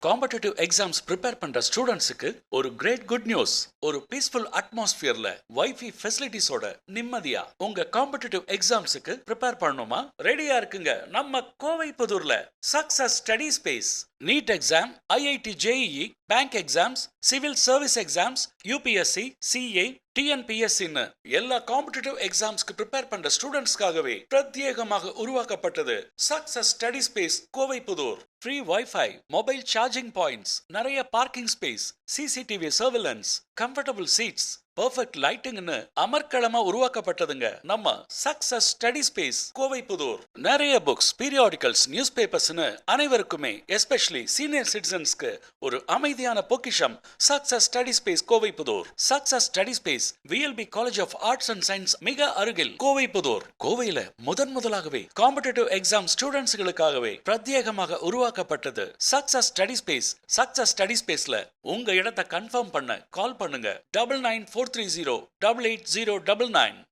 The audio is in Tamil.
காம்படிட்டிவ் எக்ஸாம்ஸ் ப்ரிப்பேர் பண்ற ஸ்டூடெண்ட்ஸுக்கு ஒரு கிரேட் குட் நியூஸ். ஒரு பீஸ்ஃபுல் அட்மாஸ்பியர்ல வைஃபை ஃபெசிலிட்டிஸோட நிம்மதியா உங்க காம்படிட்டிவ் எக்ஸாம்ஸுக்கு ப்ரிப்பேர் பண்ணணுமா? ரெடியா இருக்குங்க நம்ம கோவை புதூர்ல success study space. NEET exam, IIT JEE, bank exams, civil service exams, UPSC, CA, டிஎன்பிஎஸ்சின்னு எல்லா காம்படிட்டிவ் எக்ஸாம்ஸ்க்கு ப்ரிப்பேர் பண்ற ஸ்டூடெண்ட்ஸ்க்காகவே பிரத்யேகமாக உருவாக்கப்பட்டது success study space Kovai Pudur. Free WiFi, mobile charging points, நிறைய parking space, CCTV surveillance, comfortable seats, perfect லைட்டிங்னு அமர்க்களமா உருவாக்கப்பட்டதுங்க நம்ம success study space Kovai Pudur. நிறைய புக்ஸ், பீரியாடிக்கல்ஸ், நியூஸ் பேப்பர்ஸ்னு அனைவருக்குமே எஸ்பெஷலி சீனியர் சிட்டிசன்ஸ்க்கு ஒரு அமைதியான பொக்கிஷம் success study space Kovai Pudur. Success study space VLB college of arts and science மிக அருகில் கோவை புதூர். கோவையில முதலாகவே காம்படிட்டிவ் எக்ஸாம் ஸ்டூடெண்ட்ஸ்களுக்காகவே பிரத்யேகமாக உருவாக்கப்பட்டது success study space. Success study ஸ்பேஸ்ல உங்க இடத்தை கன்ஃபார்ம் பண்ண கால் பண்ணுங்க 9943088099.